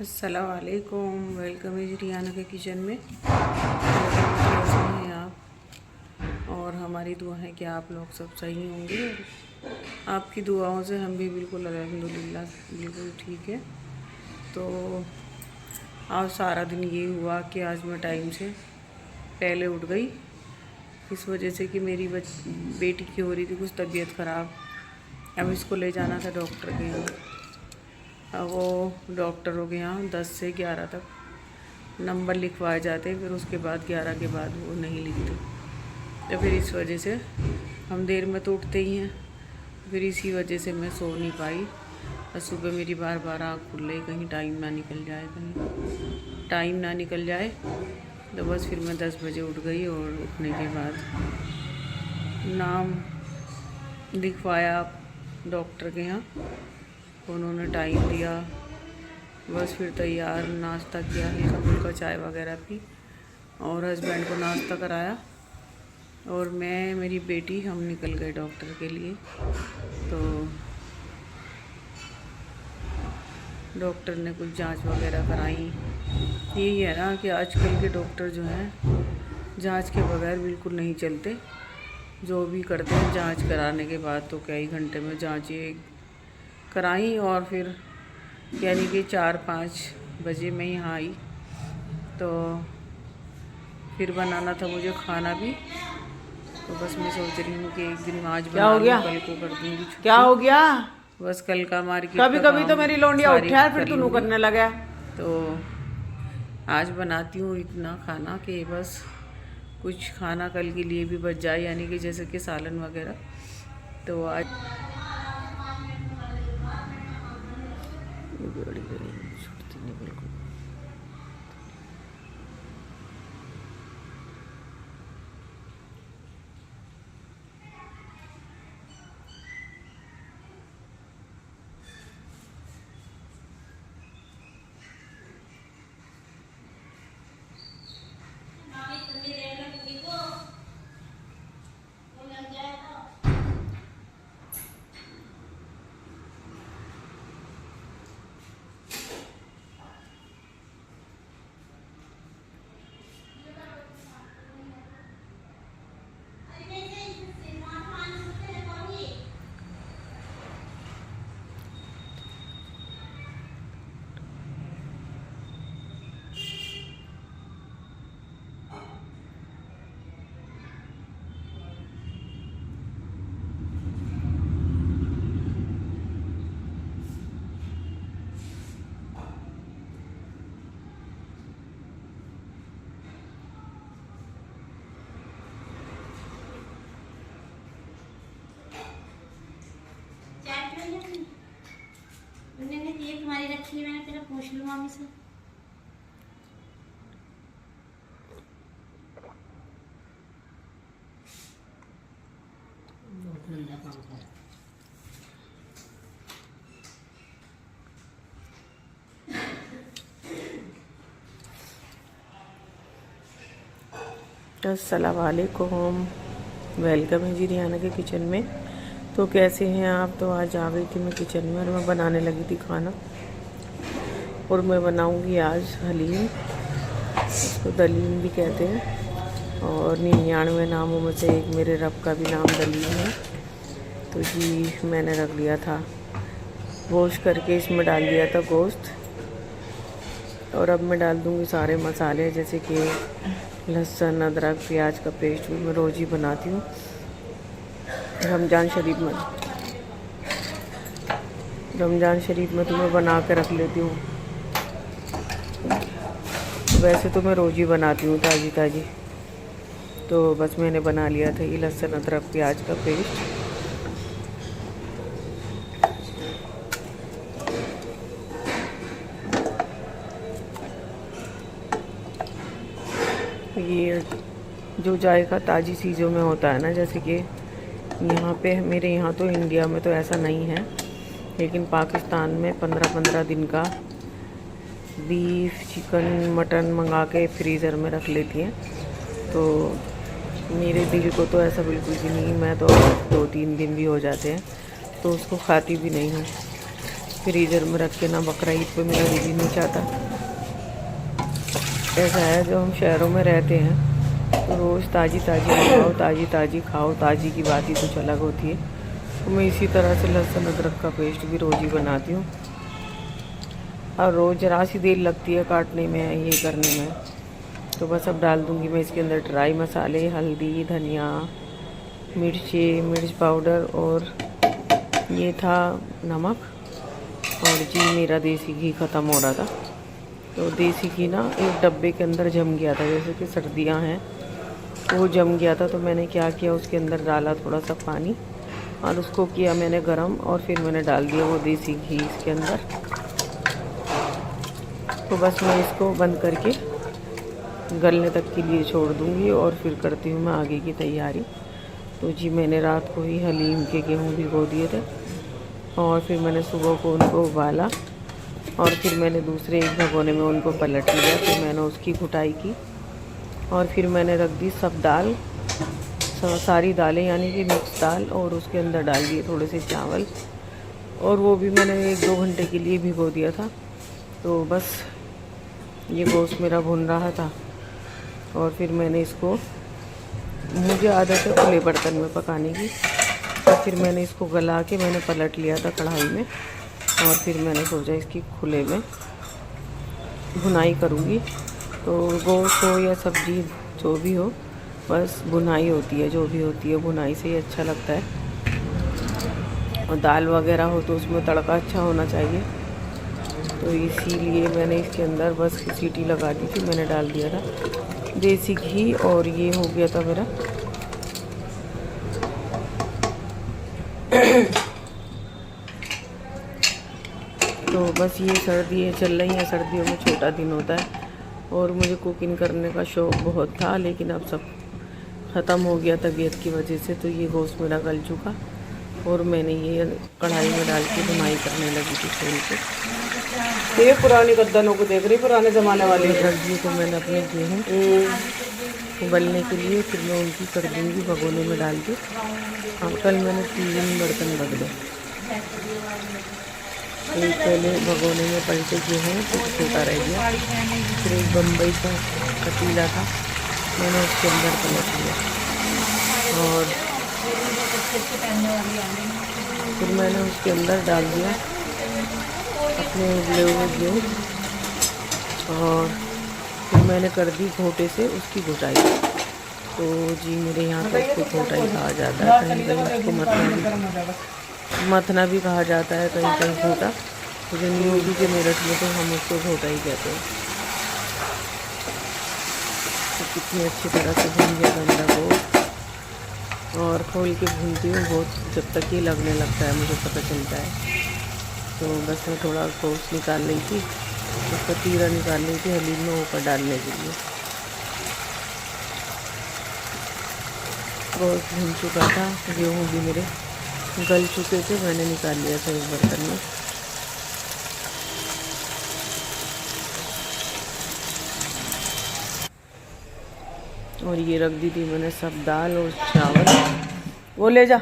अस्सलाम वालेकुम। वेलकम है जी रियाना के किचन में। कैसे हैं आप? और हमारी दुआ है कि आप लोग सब सही होंगे। आपकी दुआओं से हम भी बिल्कुल अल्हम्दुलिल्लाह बिल्कुल ठीक है। तो आज सारा दिन ये हुआ कि आज मैं टाइम से पहले उठ गई, इस वजह से कि मेरी बेटी की हो रही थी कुछ तबीयत ख़राब। अब इसको ले जाना था डॉक्टर के यहाँ। अब वो डॉक्टरों के यहाँ 10 से 11 तक नंबर लिखवाए जाते, फिर उसके बाद 11 के बाद वो नहीं लिखते। तो फिर इस वजह से हम देर में तो उठते ही हैं, फिर इसी वजह से मैं सो नहीं पाई। और सुबह मेरी बार बार आँख खुल रही, कहीं टाइम ना निकल जाए, कहीं टाइम ना निकल जाए। तो बस फिर मैं 10 बजे उठ गई और उठने के बाद नाम लिखवाया डॉक्टर के यहाँ। उन्होंने टाइम दिया, बस फिर तैयार नाश्ता किया, हल्का फुल्का चाय वगैरह पी और हस्बैंड को नाश्ता कराया और मैं मेरी बेटी हम निकल गए डॉक्टर के लिए। तो डॉक्टर ने कुछ जांच वगैरह कराई। यही है ना कि आजकल के डॉक्टर जो हैं जांच के बगैर बिल्कुल नहीं चलते। जो भी करते हैं जांच कराने के बाद तो कई घंटे में जांचें कराई और फिर यानी कि 4-5 बजे मैं यहाँ आई। तो फिर बनाना था मुझे खाना भी, तो बस मैं सोच रही हूँ कि एक दिन आज बना लूँ, कल को कर दूँगी छुट्टी। क्या हो गया? बस कल का मार्केट कभी कभी तो मेरी लौंडिया उठे यार, फिर तू करने लगा। तो आज बनाती हूँ इतना खाना कि बस कुछ खाना कल के लिए भी बच जाए, यानी कि जैसे कि सालन वगैरह। तो आज छुट्टी नहीं बिल्कुल। ये तुम्हारी रखी है, मैंने तेरा पूछ लूँ मामी से। अस्सलाम वालेकुम। वेलकम है जी रियाना के किचन में। तो कैसे हैं आप? तो आज आ गई थी मैं किचन में और मैं बनाने लगी थी खाना। और मैं बनाऊंगी आज हलीम, इसको दलीम भी कहते हैं और 99 नामों में से एक मेरे रब का भी नाम दलीम है। तो जी मैंने रख लिया था वॉश करके, इसमें डाल दिया था गोश्त। और अब मैं डाल दूँगी सारे मसाले, जैसे कि लहसुन, अदरक, प्याज का पेस्ट भी मैं रोज़ ही बनाती हूँ रमज़ान शरीफ में तो मैं बना के रख लेती हूँ। वैसे तो मैं रोज़ ही बनाती हूँ ताज़ी। तो बस मैंने बना लिया था ये लहसुन, अदरक, प्याज का पेस्ट। ये जो जायका ताज़ी चीज़ों में होता है ना, जैसे कि यहाँ पे मेरे यहाँ तो इंडिया में तो ऐसा नहीं है, लेकिन पाकिस्तान में 15-15 दिन का बीफ, चिकन, मटन मंगा के फ्रीज़र में रख लेती हैं। तो मेरे दिल को तो ऐसा बिल्कुल भी नहीं, मैं तो 2-3 दिन भी हो जाते हैं तो उसको खाती भी नहीं हूँ। फ्रीज़र में रख के ना बकरा ईद पे मेरा दिल ही नहीं चाहता। ऐसा है, जब हम शहरों में रहते हैं तो रोज़ ताज़ी ताज़ी खाओ, ताज़ी ताज़ी खाओ, ताज़ी की बात ही कुछ अलग होती है। तो मैं इसी तरह से लहसुन अदरक का पेस्ट भी रोज़ ही बनाती हूँ, और रोज़ जरा सी देर लगती है काटने में, ये करने में। तो बस अब डाल दूँगी मैं इसके अंदर ड्राई मसाले, हल्दी, धनिया, मिर्ची, मिर्च पाउडर, और ये था नमक। और जी मेरा देसी घी ख़त्म हो रहा था, तो देसी घी ना एक डब्बे के अंदर जम गया था, जैसे कि सर्दियाँ हैं वो जम गया था। तो मैंने क्या किया, उसके अंदर डाला थोड़ा सा पानी और उसको किया मैंने गरम, और फिर मैंने डाल दिया वो देसी घी इसके अंदर। तो बस मैं इसको बंद करके गलने तक के लिए छोड़ दूँगी, और फिर करती हूँ मैं आगे की तैयारी। तो जी मैंने रात को ही हलीम के गेहूँ भिगो दिए थे, और फिर मैंने सुबह को उनको उबाला, और फिर मैंने दूसरे एक भगोने में उनको पलट लिया। फिर मैंने उसकी घुटाई की, और फिर मैंने रख दी सब दाल, सारी दालें यानी कि मिक्स दाल, और उसके अंदर डाल दिए थोड़े से चावल, और वो भी मैंने 1-2 घंटे के लिए भिगो दिया था। तो बस ये गोश्त मेरा भुन रहा था, और फिर मैंने इसको, मुझे आदत है खुले बर्तन में पकाने की, तो फिर मैंने इसको गला के मैंने पलट लिया था कढ़ाई में, और फिर मैंने सोचा इसकी खुले में भुनाई करूँगी। तो गोश्त हो या सब्ज़ी जो भी हो, बस भुनाई होती है, जो भी होती है भुनाई से ही अच्छा लगता है। और दाल वगैरह हो तो उसमें तड़का अच्छा होना चाहिए, तो इसीलिए मैंने इसके अंदर बस सीटी लगा दी थी, मैंने डाल दिया था देसी घी, और ये हो गया था मेरा तो बस ये सर्दी चल रही है, सर्दियों में छोटा दिन होता है, और मुझे कुकिंग करने का शौक़ बहुत था, लेकिन अब सब ख़त्म हो गया तबीयत की वजह से। तो ये गोश्त मेरा गल चुका, और मैंने ये कढ़ाई में डाल के भुनाई करने लगी थी खोल के। ये पुरानी गद्दनों को देख रही, पुराने ज़माने वाली। रख दिए तो मैंने अपने गेहूँ उबलने के लिए, फिर मैं उनकी कर दूँगी भगोने में डाल के। हाँ, कल मैंने 3 बर्तन बदले, एक पहले भगोने में पलटे गेहूँ तो छोटा रह गया, फिर एक बम्बई का पतीला था मैंने उसके अंदर पलट लिया, और फिर मैंने उसके अंदर डाल दिया अपने उबले हुए गेहूँ, और फिर मैंने कर दी घोटे से उसकी घुटाई। तो जी मेरे यहाँ पर उसको घोटाई कहा जाता है, कहीं कहीं उसको मथना भी कहा जाता है, कहीं कहीं घोटा। लेकिन यूपी के मेरठ में तो हम उसको घोटा ही कहते हैं। तो कितनी अच्छी तरह से भून गया गंदा गोश्त, और खोल के भूनती हूँ बहुत, जब तक ये लगने लगता है मुझे पता चलता है। तो बस मैं थोड़ा गोश्त निकाल रही थी, उसका तीरा निकाल रही थी हलीम में ऊपर डालने के लिए। गोश्त भून चुका था, गेहूँ भी मेरे गल चुके थे, मैंने निकाल लिया था एक बर्तन में। और ये रख दी थी मैंने सब दाल और चावल, वो ले जा।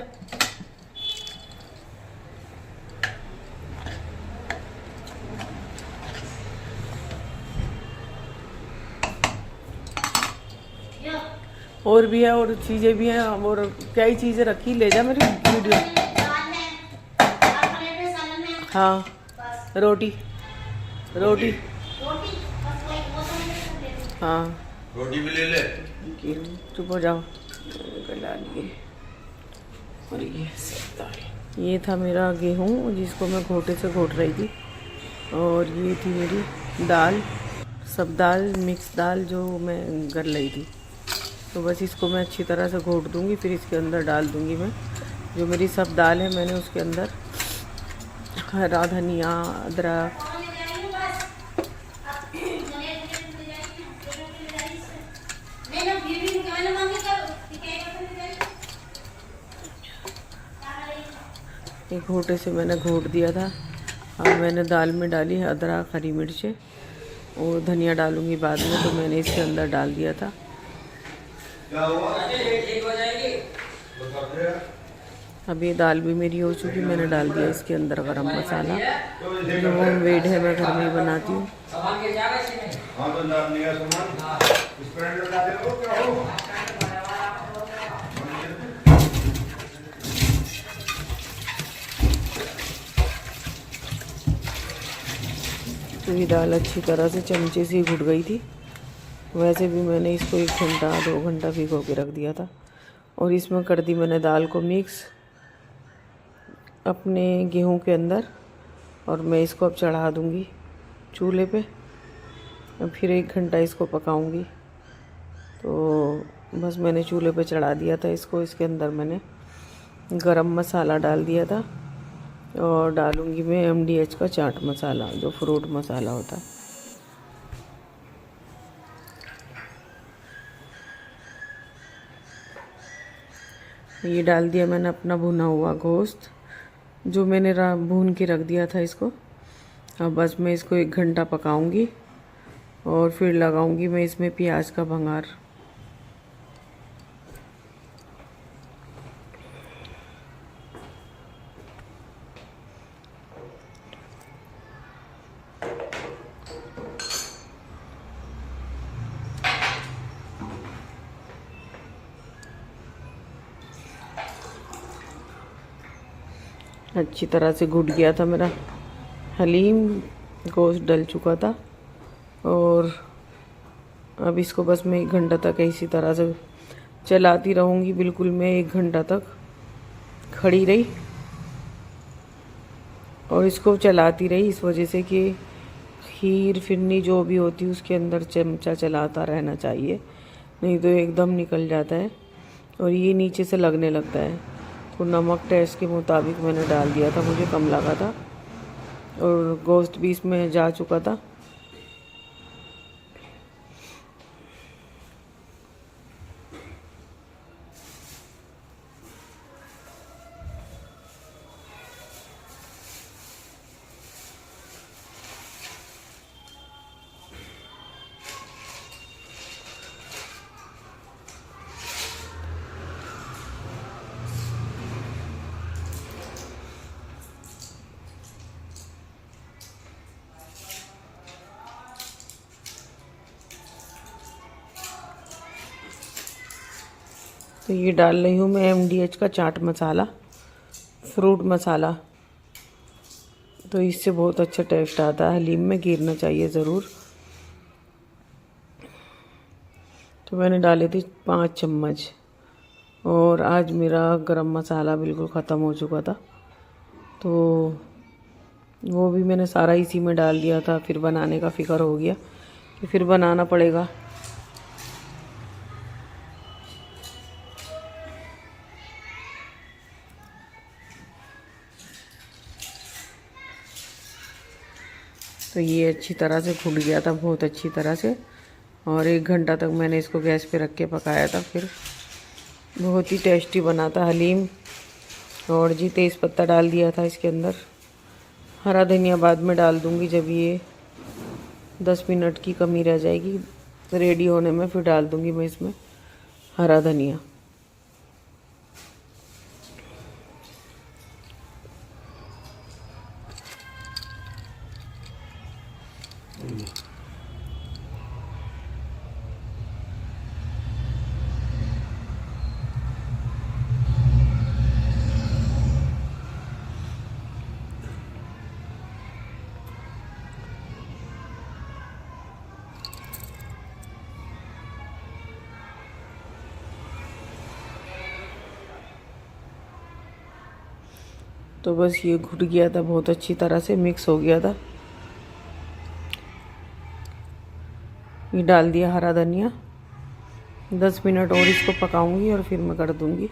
और भी है, और चीज़ें भी हैं, और क्या ही चीज़ें रखी, ले जा मेरी वीडियो। हाँ, रोटी रोटी हाँ, रोटी भी ले ले। चुप हो जाओ, गला लिए। और ये था मेरा गेहूँ जिसको मैं घोटे से घोट रही थी, और ये थी मेरी दाल, सब दाल मिक्स दाल जो मैं कर रही थी। तो बस इसको मैं अच्छी तरह से घोट दूँगी, फिर इसके अंदर डाल दूँगी मैं जो मेरी सब दाल है, मैंने उसके अंदर हरा धनिया, अदरक, एक घोटे से मैंने घोट दिया था। अब मैंने दाल में डाली है अदरक, हरी मिर्चें, और धनिया डालूँगी बाद में, तो मैंने इसके अंदर डाल दिया था। अब ये दाल भी मेरी हो चुकी, मैंने डाल दिया इसके अंदर गरम मसाला, जो होममेड है, मैं घर में ही बनाती हूँ। तो ये दाल अच्छी तरह से चमचे से घुट गई थी। वैसे भी मैंने इसको 1 घंटा 2 घंटा भिगो के रख दिया था। और इसमें कर दी मैंने दाल को मिक्स अपने गेहूं के अंदर, और मैं इसको अब चढ़ा दूंगी चूल्हे पे। अब फिर 1 घंटा इसको पकाऊंगी। तो बस मैंने चूल्हे पे चढ़ा दिया था इसको। इसके अंदर मैंने गरम मसाला डाल दिया था, और डालूंगी मैं MDH का चाट मसाला, जो फ्रूट मसाला होता है। ये डाल दिया मैंने अपना भुना हुआ गोश्त, जो मैंने भून के रख दिया था इसको। अब बस मैं इसको 1 घंटा पकाऊंगी, और फिर लगाऊंगी मैं इसमें प्याज का भंगार। अच्छी तरह से घुट गया था मेरा हलीम, गोश्त डल चुका था। और अब इसको बस मैं 1 घंटा तक इसी तरह से चलाती रहूँगी। बिल्कुल मैं 1 घंटा तक खड़ी रही और इसको चलाती रही, इस वजह से कि खीर फिरनी जो भी होती है उसके अंदर चमचा चलाता रहना चाहिए, नहीं तो एकदम निकल जाता है और ये नीचे से लगने लगता है। तो नमक टेस्ट के मुताबिक मैंने डाल दिया था, मुझे कम लगा था, और गोश्त भी इसमें जा चुका था। तो ये डाल रही हूँ मैं MDH का चाट मसाला, फ्रूट मसाला। तो इससे बहुत अच्छा टेस्ट आता है, हलीम में गिरना चाहिए ज़रूर। तो मैंने डाले थे 5 चम्मच, और आज मेरा गरम मसाला बिल्कुल ख़त्म हो चुका था, तो वो भी मैंने सारा इसी में डाल दिया था। फिर बनाने का फ़िक्र हो गया कि फिर बनाना पड़ेगा। तो ये अच्छी तरह से फूट गया था, बहुत अच्छी तरह से, और 1 घंटा तक मैंने इसको गैस पे रख के पकाया था। फिर बहुत ही टेस्टी बना था हलीम। और जी तेज़ पत्ता डाल दिया था इसके अंदर। हरा धनिया बाद में डाल दूँगी, जब ये 10 मिनट की कमी रह जाएगी रेडी होने में, फिर डाल दूँगी मैं इसमें हरा धनिया। तो बस ये घुट गया था, बहुत अच्छी तरह से मिक्स हो गया था। ये डाल दिया हरा धनिया। 10 मिनट और इसको पकाऊंगी और फिर मैं कर दूंगी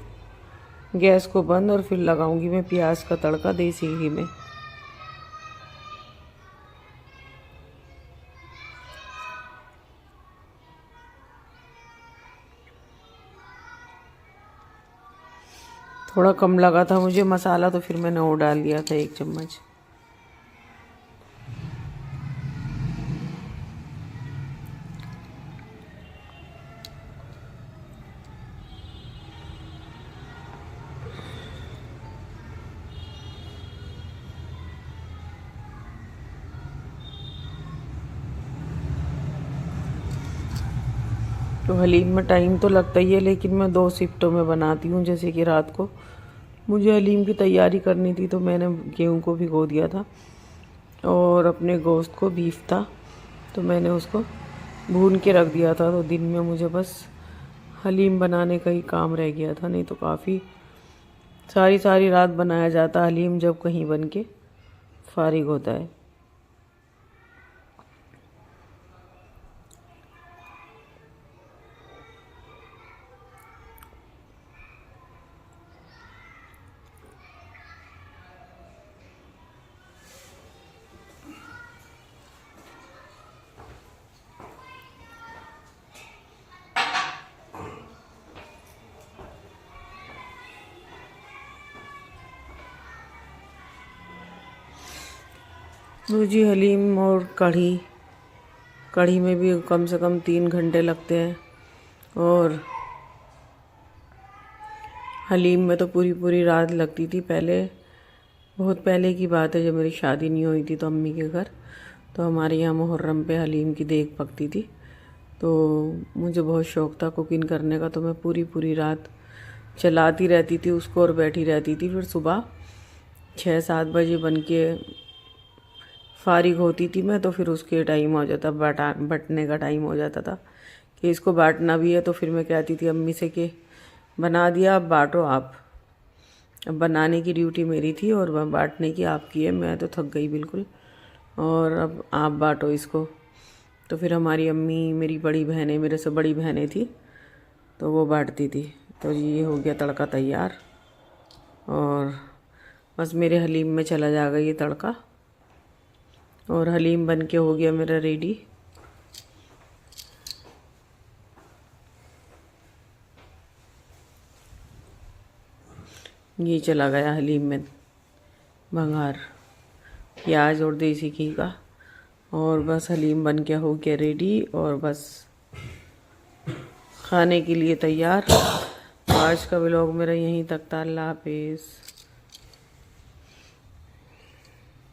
गैस को बंद, और फिर लगाऊंगी मैं प्याज का तड़का देसी घी में। थोड़ा कम लगा था मुझे मसाला, तो फिर मैंने और डाल दिया था 1 चम्मच। तो हलीम में टाइम तो लगता ही है, लेकिन मैं 2 शिफ्टों में बनाती हूँ। जैसे कि रात को मुझे हलीम की तैयारी करनी थी तो मैंने गेहूँ को भिगो दिया था, और अपने गोश्त को बीफ था तो मैंने उसको भून के रख दिया था। तो दिन में मुझे बस हलीम बनाने का ही काम रह गया था, नहीं तो काफ़ी सारी रात बनाया जाता हलीम जब कहीं बन के फारिग होता है। तो जी हलीम और कढ़ी में भी कम से कम 3 घंटे लगते हैं, और हलीम में तो पूरी रात लगती थी। पहले, बहुत पहले की बात है, जब मेरी शादी नहीं हुई थी तो अम्मी के घर, तो हमारे यहाँ मुहर्रम पे हलीम की देग पकती थी। तो मुझे बहुत शौक़ था कुकिंग करने का, तो मैं पूरी रात चलाती रहती थी उसको और बैठी रहती थी। फिर सुबह 6-7 बजे बन के फारिग होती थी मैं, तो फिर उसके टाइम हो जाता, बटने का टाइम हो जाता था कि इसको बांटना भी है। तो फिर मैं कहती थी अम्मी से कि बना दिया, अब बांटो आप। अब बनाने की ड्यूटी मेरी थी और बांटने की आपकी है, मैं तो थक गई बिल्कुल, और अब आप बांटो इसको। तो फिर हमारी अम्मी, मेरी बड़ी बहनें, मेरे से बड़ी बहनें थी, तो वो बांटती थी। तो ये हो गया तड़का तैयार, और बस मेरे हलीम में चला जाएगा ये तड़का, और हलीम बन के हो गया मेरा रेडी। ये चला गया हलीम में भंगार, प्याज और देसी घी का, और बस हलीम बन के हो गया रेडी, और बस खाने के लिए तैयार। आज का व्लॉग मेरा यहीं तक था। अल्लाह हाफिज़।